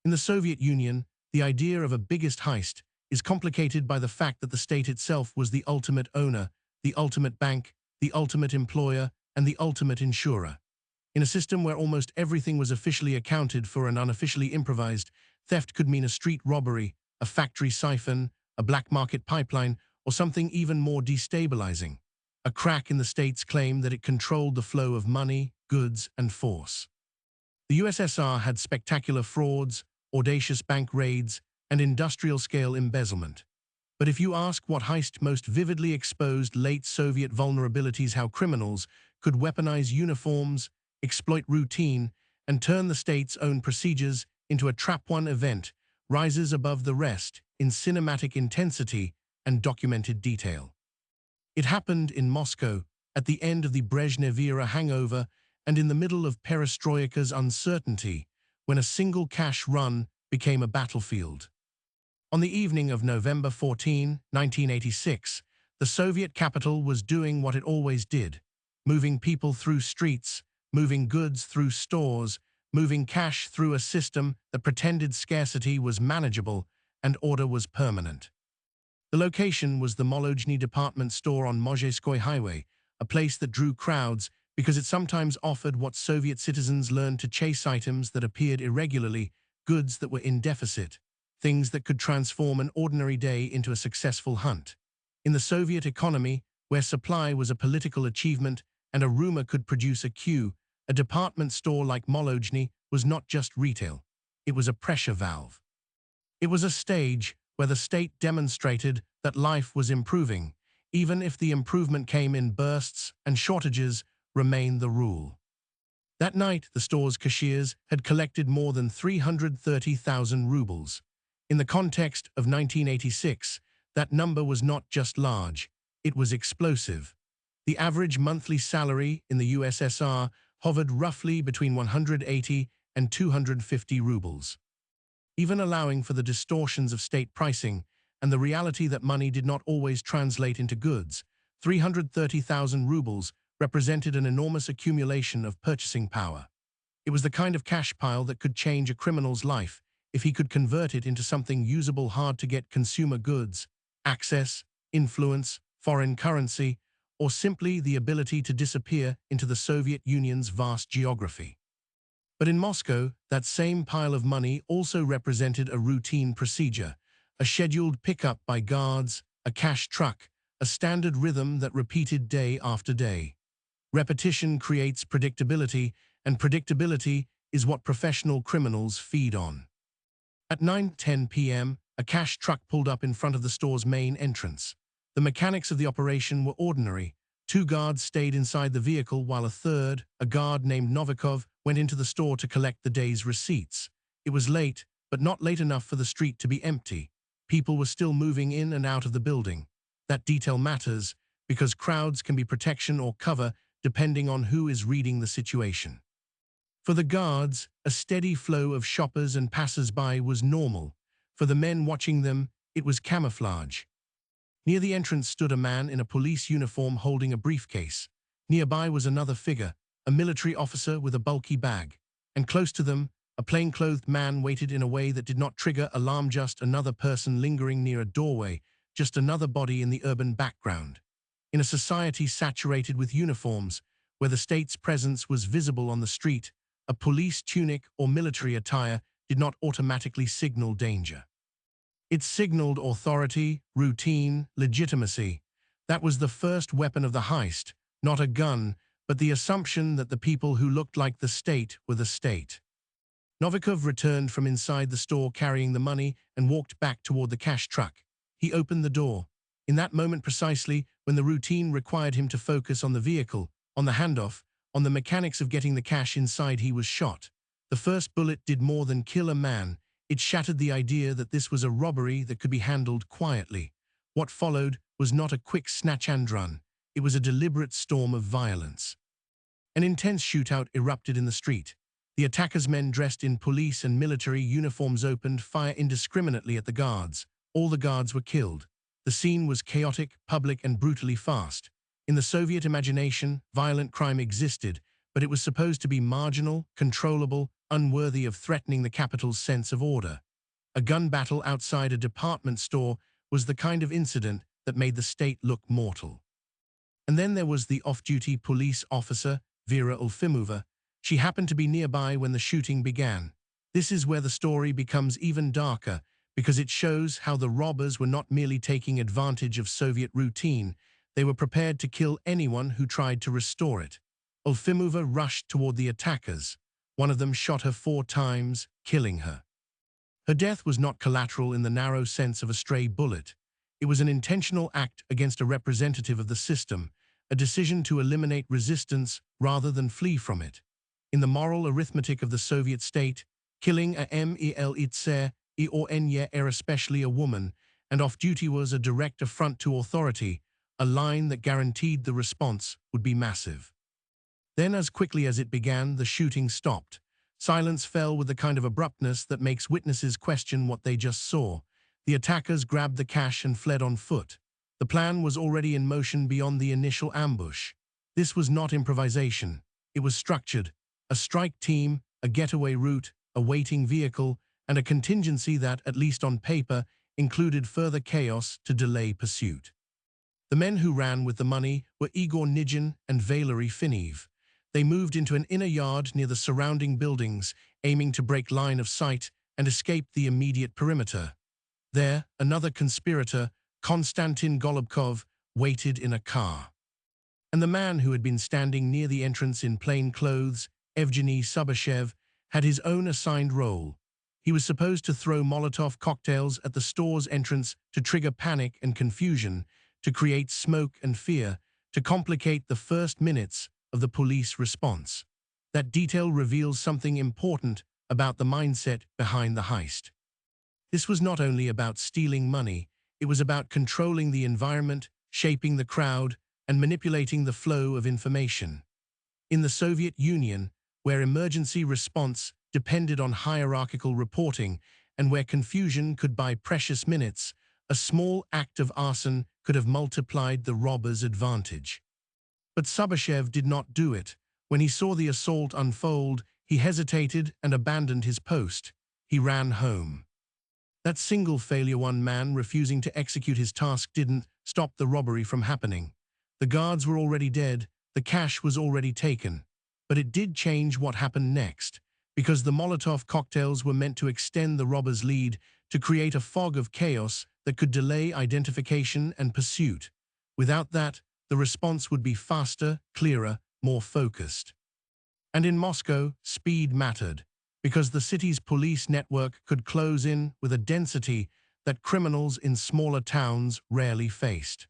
In the Soviet Union, the idea of a biggest heist is complicated by the fact that the state itself was the ultimate owner, the ultimate bank, the ultimate employer, and the ultimate insurer. In a system where almost everything was officially accounted for and unofficially improvised, theft could mean a street robbery, a factory siphon, a black market pipeline, or something even more destabilizing, a crack in the state's claim that it controlled the flow of money, goods, and force. The USSR had spectacular frauds, audacious bank raids, and industrial-scale embezzlement. But if you ask what heist most vividly exposed late Soviet vulnerabilities, how criminals could weaponize uniforms, exploit routine, and turn the state's own procedures into a trap-one event, rises above the rest in cinematic intensity and documented detail. It happened in Moscow, at the end of the Brezhnev-era hangover and in the middle of perestroika's uncertainty, when a single cash run became a battlefield. On the evening of November 14, 1986, the Soviet capital was doing what it always did, moving people through streets, moving goods through stores, moving cash through a system that pretended scarcity was manageable and order was permanent. The location was the Molozhny department store on Mozhayskoye Highway, a place that drew crowds because it sometimes offered what Soviet citizens learned to chase: items that appeared irregularly, goods that were in deficit, things that could transform an ordinary day into a successful hunt. In the Soviet economy, where supply was a political achievement and a rumor could produce a queue, a department store like Molozhny was not just retail. It was a pressure valve. It was a stage where the state demonstrated that life was improving, even if the improvement came in bursts and shortages remained the rule. That night, the store's cashiers had collected more than 330,000 rubles. In the context of 1986, that number was not just large, it was explosive. The average monthly salary in the USSR hovered roughly between 180 and 250 rubles. Even allowing for the distortions of state pricing and the reality that money did not always translate into goods, 330,000 rubles represented an enormous accumulation of purchasing power. It was the kind of cash pile that could change a criminal's life if he could convert it into something usable: hard-to-get consumer goods, access, influence, foreign currency, or simply the ability to disappear into the Soviet Union's vast geography. But in Moscow, that same pile of money also represented a routine procedure, a scheduled pickup by guards, a cash truck, a standard rhythm that repeated day after day. Repetition creates predictability, and predictability is what professional criminals feed on. At 9:10 p.m., a cash truck pulled up in front of the store's main entrance. The mechanics of the operation were ordinary. 2 guards stayed inside the vehicle while a third, a guard named Novikov, went into the store to collect the day's receipts. It was late, but not late enough for the street to be empty. People were still moving in and out of the building. That detail matters because crowds can be protection or cover depending on who is reading the situation. For the guards, a steady flow of shoppers and passers-by was normal. For the men watching them, it was camouflage. Near the entrance stood a man in a police uniform holding a briefcase. Nearby was another figure, a military officer with a bulky bag. And close to them, a plainclothed man waited in a way that did not trigger alarm: just another person lingering near a doorway, just another body in the urban background. In a society saturated with uniforms, where the state's presence was visible on the street, a police tunic or military attire did not automatically signal danger. It signaled authority, routine, legitimacy. That was the first weapon of the heist, not a gun, but the assumption that the people who looked like the state were the state. Novikov returned from inside the store carrying the money and walked back toward the cash truck. He opened the door. In that moment precisely, when the routine required him to focus on the vehicle, on the handoff, on the mechanics of getting the cash inside, he was shot. The first bullet did more than kill a man. It shattered the idea that this was a robbery that could be handled quietly. What followed was not a quick snatch and run. It was a deliberate storm of violence. An intense shootout erupted in the street. The attackers' men dressed in police and military uniforms opened fire indiscriminately at the guards. All the guards were killed. The scene was chaotic, public, and brutally fast. In the Soviet imagination, violent crime existed, but it was supposed to be marginal, controllable, unworthy of threatening the capital's sense of order. A gun battle outside a department store was the kind of incident that made the state look mortal. And then there was the off-duty police officer, Vera Ulfimova. She happened to be nearby when the shooting began. This is where the story becomes even darker, because it shows how the robbers were not merely taking advantage of Soviet routine, they were prepared to kill anyone who tried to restore it. Ulfimova rushed toward the attackers. One of them shot her 4 times, killing her. Her death was not collateral in the narrow sense of a stray bullet. It was an intentional act against a representative of the system, a decision to eliminate resistance rather than flee from it. In the moral arithmetic of the Soviet state, killing a melitser or enye especially a woman, and off-duty was a direct affront to authority, a line that guaranteed the response would be massive. Then, as quickly as it began, the shooting stopped. Silence fell with the kind of abruptness that makes witnesses question what they just saw. The attackers grabbed the cash and fled on foot. The plan was already in motion beyond the initial ambush. This was not improvisation. It was structured. A strike team, a getaway route, a waiting vehicle, and a contingency that, at least on paper, included further chaos to delay pursuit. The men who ran with the money were Igor Nijin and Valery Finev. They moved into an inner yard near the surrounding buildings, aiming to break line of sight and escape the immediate perimeter. There, another conspirator, Konstantin Golubkov, waited in a car. And the man who had been standing near the entrance in plain clothes, Evgeny Subashev, had his own assigned role. He was supposed to throw Molotov cocktails at the store's entrance to trigger panic and confusion, to create smoke and fear, to complicate the first minutes of the police response. That detail reveals something important about the mindset behind the heist. This was not only about stealing money, it was about controlling the environment, shaping the crowd, and manipulating the flow of information. In the Soviet Union, where emergency response depended on hierarchical reporting and where confusion could buy precious minutes, a small act of arson could have multiplied the robber's advantage. But Subashev did not do it. When he saw the assault unfold, he hesitated and abandoned his post. He ran home. That single failure, one man refusing to execute his task, didn't stop the robbery from happening. The guards were already dead, the cash was already taken. But it did change what happened next, because the Molotov cocktails were meant to extend the robbers' lead, to create a fog of chaos that could delay identification and pursuit. Without that, the response would be faster, clearer, more focused. And in Moscow, speed mattered, because the city's police network could close in with a density that criminals in smaller towns rarely faced.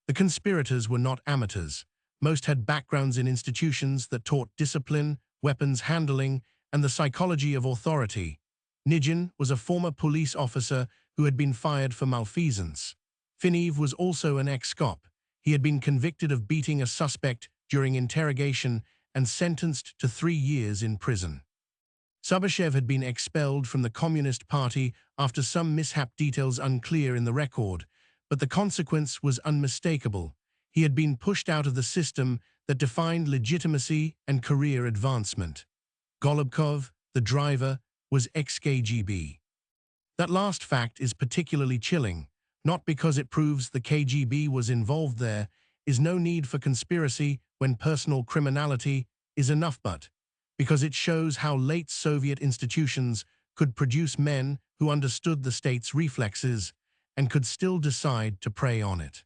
The conspirators were not amateurs. Most had backgrounds in institutions that taught discipline, weapons handling, and the psychology of authority. Nijin was a former police officer who had been fired for malfeasance. Finev was also an ex-cop. He had been convicted of beating a suspect during interrogation and sentenced to 3 years in prison. Subashev had been expelled from the Communist Party after some mishap, details unclear in the record, but the consequence was unmistakable. He had been pushed out of the system that defined legitimacy and career advancement. Golubkov, the driver, was ex-KGB. That last fact is particularly chilling, not because it proves the KGB was involved. There is no need for conspiracy when personal criminality is enough, but because it shows how late Soviet institutions could produce men who understood the state's reflexes and could still decide to prey on it.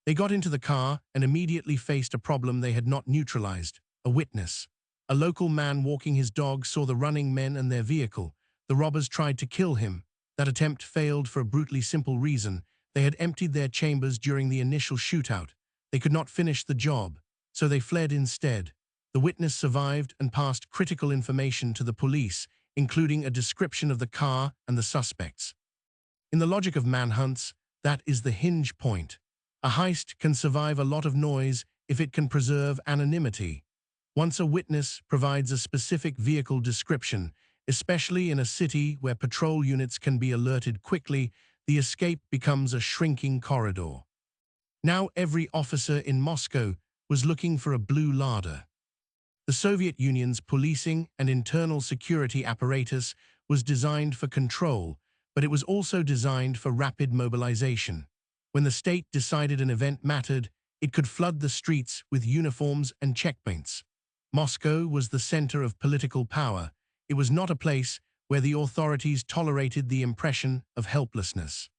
They got into the car and immediately faced a problem they had not neutralized: a witness. A local man walking his dog saw the running men and their vehicle. The robbers tried to kill him. That attempt failed for a brutally simple reason. They had emptied their chambers during the initial shootout. They could not finish the job, so they fled instead. The witness survived and passed critical information to the police, including a description of the car and the suspects. In the logic of manhunts, that is the hinge point. A heist can survive a lot of noise if it can preserve anonymity. Once a witness provides a specific vehicle description, especially in a city where patrol units can be alerted quickly, the escape becomes a shrinking corridor. Now every officer in Moscow was looking for a blue Lada. The Soviet Union's policing and internal security apparatus was designed for control, but it was also designed for rapid mobilization. When the state decided an event mattered, it could flood the streets with uniforms and checkpoints. Moscow was the center of political power. It was not a place where the authorities tolerated the impression of helplessness.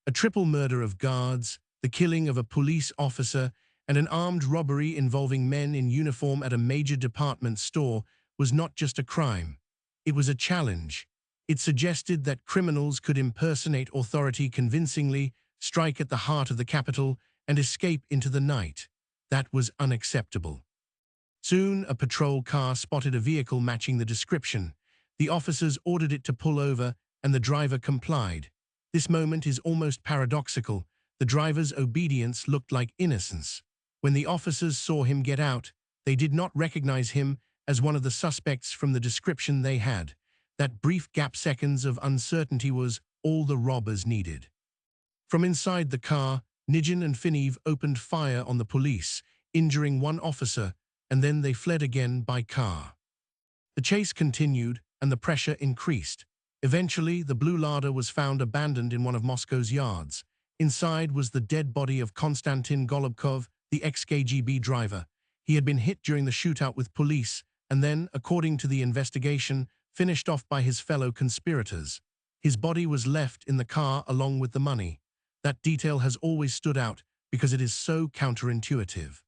A triple murder of guards, the killing of a police officer, and an armed robbery involving men in uniform at a major department store was not just a crime. It was a challenge. It suggested that criminals could impersonate authority convincingly, strike at the heart of the capital, and escape into the night. That was unacceptable. Soon, a patrol car spotted a vehicle matching the description. The officers ordered it to pull over, and the driver complied. This moment is almost paradoxical. The driver's obedience looked like innocence. When the officers saw him get out, they did not recognize him as one of the suspects from the description they had. That brief gap seconds of uncertainty was all the robbers needed. From inside the car, Nijin and Finev opened fire on the police, injuring one officer, and then they fled again by car. The chase continued, and the pressure increased. Eventually, the blue Lada was found abandoned in one of Moscow's yards. Inside was the dead body of Konstantin Golubkov, the ex-KGB driver. He had been hit during the shootout with police, and then, according to the investigation, finished off by his fellow conspirators. His body was left in the car along with the money. That detail has always stood out because it is so counterintuitive.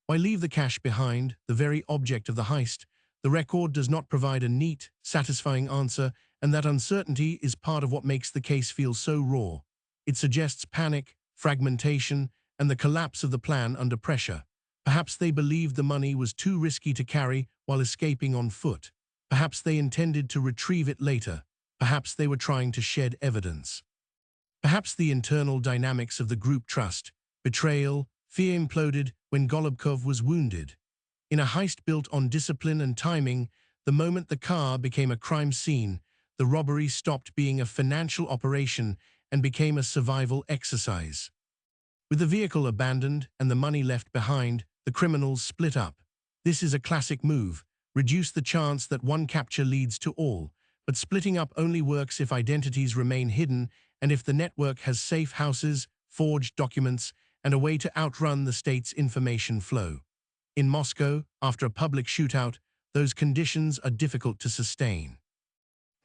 Why leave the cash behind, the very object of the heist? The record does not provide a neat, satisfying answer, and that uncertainty is part of what makes the case feel so raw. It suggests panic, fragmentation, and the collapse of the plan under pressure. Perhaps they believed the money was too risky to carry while escaping on foot. Perhaps they intended to retrieve it later. Perhaps they were trying to shed evidence. Perhaps the internal dynamics of the group trust, betrayal, fear imploded when Golubkov was wounded. In a heist built on discipline and timing, the moment the car became a crime scene, the robbery stopped being a financial operation and became a survival exercise. With the vehicle abandoned and the money left behind, the criminals split up. This is a classic move. Reduce the chance that one capture leads to all, but splitting up only works if identities remain hidden and if the network has safe houses, forged documents, and a way to outrun the state's information flow. In Moscow, after a public shootout, those conditions are difficult to sustain.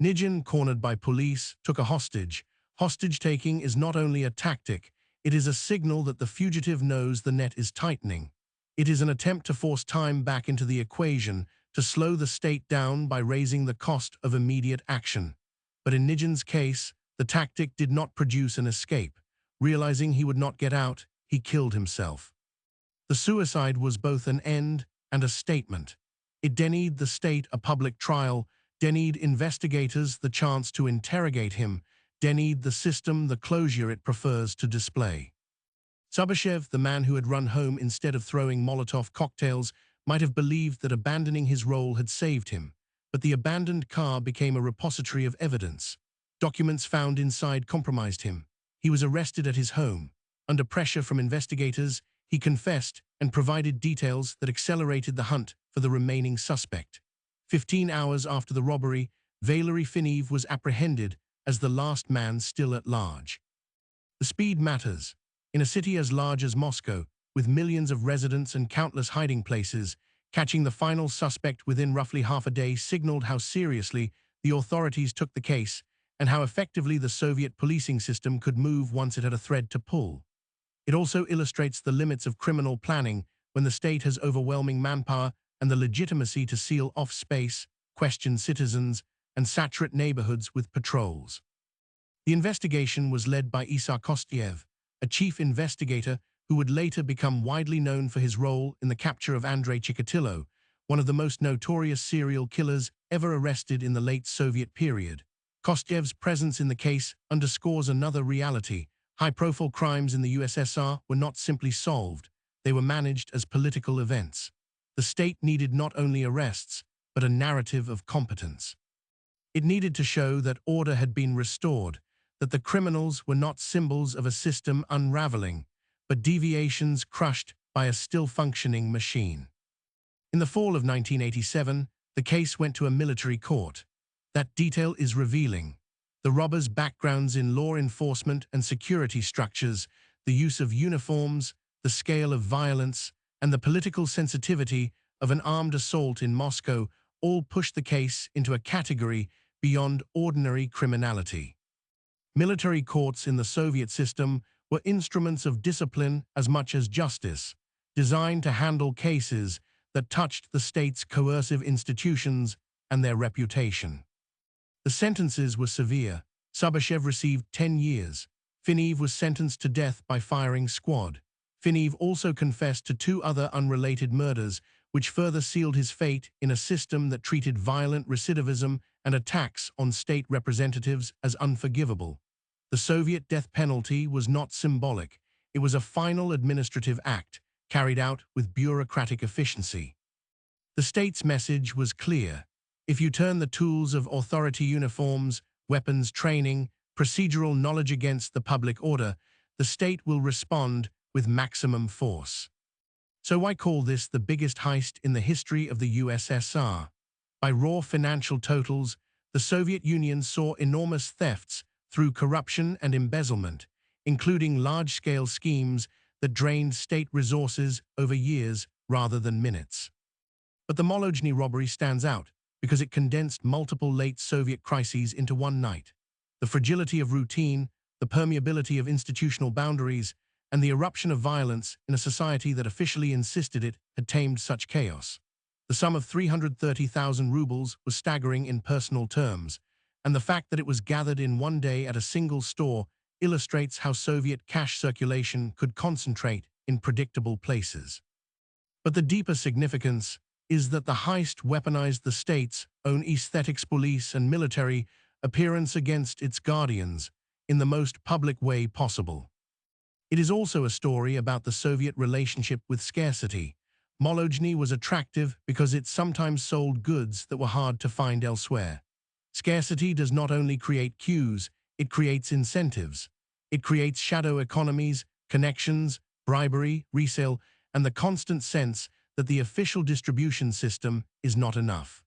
Nijin, cornered by police, took a hostage. Hostage-taking is not only a tactic, it is a signal that the fugitive knows the net is tightening. It is an attempt to force time back into the equation, to slow the state down by raising the cost of immediate action. But in Nijin's case, the tactic did not produce an escape. Realizing he would not get out, he killed himself. The suicide was both an end and a statement. It denied the state a public trial, denied investigators the chance to interrogate him, denied the system the closure it prefers to display. Subashev, the man who had run home instead of throwing Molotov cocktails, might have believed that abandoning his role had saved him, but the abandoned car became a repository of evidence. Documents found inside compromised him. He was arrested at his home. Under pressure from investigators, he confessed and provided details that accelerated the hunt for the remaining suspect. 15 hours after the robbery, Valery Finev was apprehended as the last man still at large. The speed matters. In a city as large as Moscow, with millions of residents and countless hiding places, catching the final suspect within roughly half a day signaled how seriously the authorities took the case and how effectively the Soviet policing system could move once it had a thread to pull. It also illustrates the limits of criminal planning when the state has overwhelming manpower and the legitimacy to seal off space, question citizens, and saturate neighborhoods with patrols. The investigation was led by Isa Kostyev, a chief investigator who would later become widely known for his role in the capture of Andrei Chikatilo, one of the most notorious serial killers ever arrested in the late Soviet period. Kostyev's presence in the case underscores another reality. High-profile crimes in the USSR were not simply solved, they were managed as political events. The state needed not only arrests, but a narrative of competence. It needed to show that order had been restored, that the criminals were not symbols of a system unraveling, but deviations crushed by a still-functioning machine. In the fall of 1987, the case went to a military court. That detail is revealing. The robbers' backgrounds in law enforcement and security structures, the use of uniforms, the scale of violence, and the political sensitivity of an armed assault in Moscow all pushed the case into a category beyond ordinary criminality. Military courts in the Soviet system were instruments of discipline as much as justice, designed to handle cases that touched the state's coercive institutions and their reputation. The sentences were severe. Subashev received 10 years. Finev was sentenced to death by firing squad. Finev also confessed to 2 other unrelated murders, which further sealed his fate in a system that treated violent recidivism and attacks on state representatives as unforgivable. The Soviet death penalty was not symbolic. It was a final administrative act, carried out with bureaucratic efficiency. The state's message was clear. If you turn the tools of authority, uniforms, weapons training, procedural knowledge against the public order, the state will respond with maximum force. So why call this the biggest heist in the history of the USSR? By raw financial totals, the Soviet Union saw enormous thefts through corruption and embezzlement, including large-scale schemes that drained state resources over years rather than minutes. But the Molojny robbery stands out because it condensed multiple late Soviet crises into one night. The fragility of routine, the permeability of institutional boundaries, and the eruption of violence in a society that officially insisted it had tamed such chaos. The sum of 330,000 rubles was staggering in personal terms, and the fact that it was gathered in one day at a single store illustrates how Soviet cash circulation could concentrate in predictable places. But the deeper significance is that the heist weaponized the state's own aesthetics, police and military appearance against its guardians in the most public way possible. It is also a story about the Soviet relationship with scarcity. Molojny was attractive because it sometimes sold goods that were hard to find elsewhere. Scarcity does not only create queues, it creates incentives. It creates shadow economies, connections, bribery, resale, and the constant sense that the official distribution system is not enough.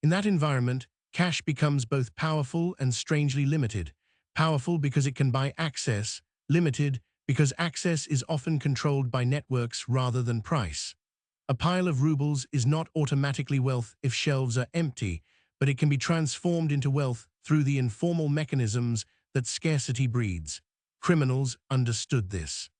In that environment, cash becomes both powerful and strangely limited. Powerful because it can buy access, limited because access is often controlled by networks rather than price. A pile of rubles is not automatically wealth if shelves are empty, but it can be transformed into wealth through the informal mechanisms that scarcity breeds. Criminals understood this.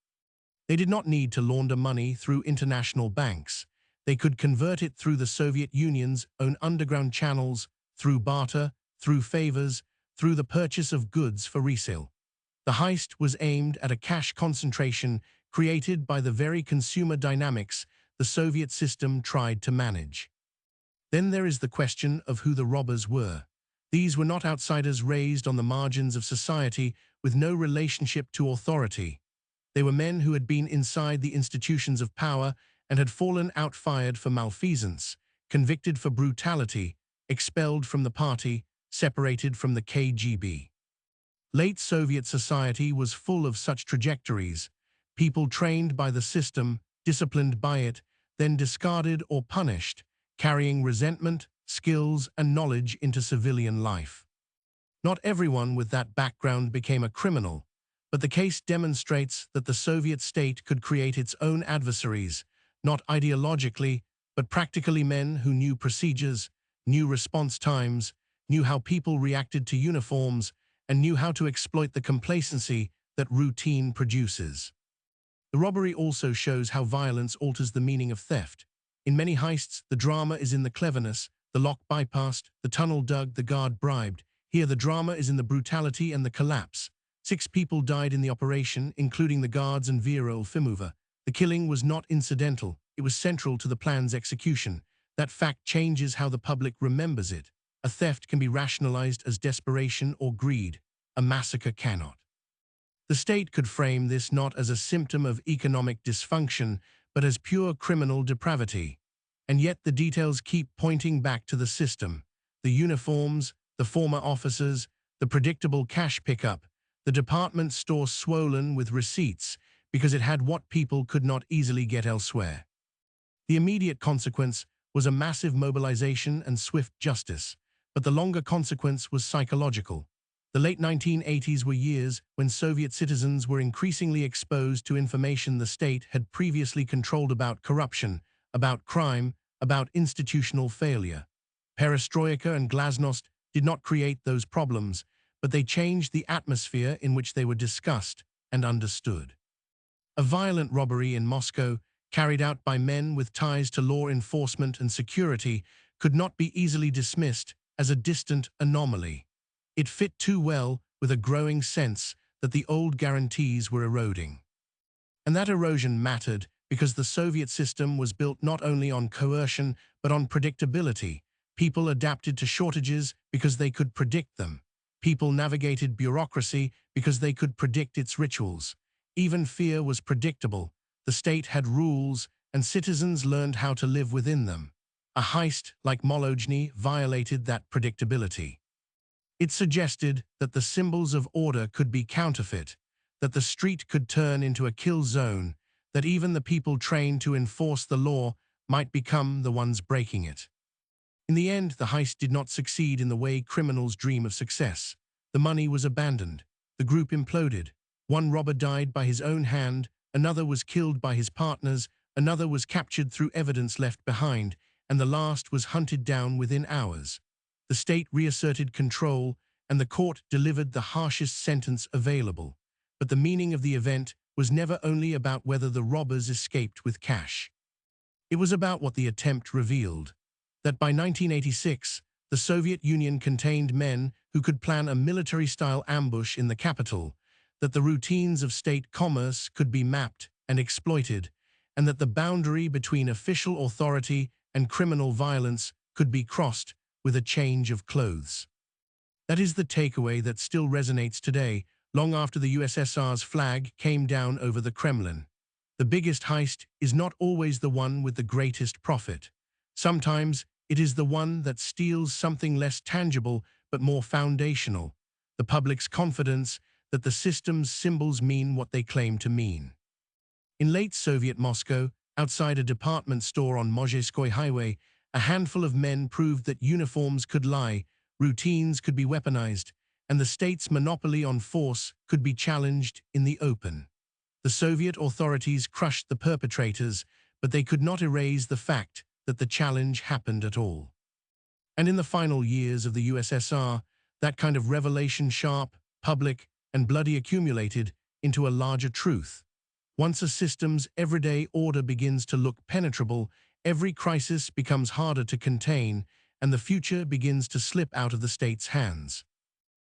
They did not need to launder money through international banks. They could convert it through the Soviet Union's own underground channels, through barter, through favors, through the purchase of goods for resale. The heist was aimed at a cash concentration created by the very consumer dynamics the Soviet system tried to manage. Then there is the question of who the robbers were. These were not outsiders raised on the margins of society with no relationship to authority. They were men who had been inside the institutions of power and had fallen outfired for malfeasance, convicted for brutality, expelled from the party, separated from the KGB. Late Soviet society was full of such trajectories, people trained by the system, disciplined by it, then discarded or punished, carrying resentment, skills, and knowledge into civilian life. Not everyone with that background became a criminal, but the case demonstrates that the Soviet state could create its own adversaries, not ideologically, but practically men who knew procedures, knew response times, knew how people reacted to uniforms, and knew how to exploit the complacency that routine produces. The robbery also shows how violence alters the meaning of theft. In many heists, the drama is in the cleverness, the lock bypassed, the tunnel dug, the guard bribed. Here the drama is in the brutality and the collapse. 6 people died in the operation, including the guards and Vera Ulfimova. The killing was not incidental, it was central to the plan's execution. That fact changes how the public remembers it. A theft can be rationalized as desperation or greed. A massacre cannot. The state could frame this not as a symptom of economic dysfunction, but as pure criminal depravity. And yet the details keep pointing back to the system. The uniforms, the former officers, the predictable cash pickup, the department store swollen with receipts because it had what people could not easily get elsewhere. The immediate consequence was a massive mobilization and swift justice, but the longer consequence was psychological. The late 1980s were years when Soviet citizens were increasingly exposed to information the state had previously controlled about corruption, about crime, about institutional failure. Perestroika and glasnost did not create those problems, but they changed the atmosphere in which they were discussed and understood. A violent robbery in Moscow, carried out by men with ties to law enforcement and security, could not be easily dismissed as a distant anomaly. It fit too well with a growing sense that the old guarantees were eroding. And that erosion mattered because the Soviet system was built not only on coercion but on predictability. People adapted to shortages because they could predict them. People navigated bureaucracy because they could predict its rituals. Even fear was predictable. The state had rules, and citizens learned how to live within them. A heist like Molojny violated that predictability. It suggested that the symbols of order could be counterfeit, that the street could turn into a kill zone, that even the people trained to enforce the law might become the ones breaking it. In the end, the heist did not succeed in the way criminals dream of success. The money was abandoned. The group imploded. One robber died by his own hand, another was killed by his partners, another was captured through evidence left behind, and the last was hunted down within hours. The state reasserted control, and the court delivered the harshest sentence available. But the meaning of the event was never only about whether the robbers escaped with cash. It was about what the attempt revealed. That by 1986, the Soviet Union contained men who could plan a military-style ambush in the capital, that the routines of state commerce could be mapped and exploited, and that the boundary between official authority and criminal violence could be crossed with a change of clothes. That is the takeaway that still resonates today, long after the USSR's flag came down over the Kremlin. The biggest heist is not always the one with the greatest profit. Sometimes it is the one that steals something less tangible but more foundational, the public's confidence that the system's symbols mean what they claim to mean. In late Soviet Moscow, outside a department store on Mozhayskoye Highway, a handful of men proved that uniforms could lie, routines could be weaponized, and the state's monopoly on force could be challenged in the open. The Soviet authorities crushed the perpetrators, but they could not erase the fact that the challenge happened at all. And in the final years of the USSR, that kind of revelation, sharp, public, and bloody, accumulated into a larger truth. Once a system's everyday order begins to look penetrable, every crisis becomes harder to contain, and the future begins to slip out of the state's hands.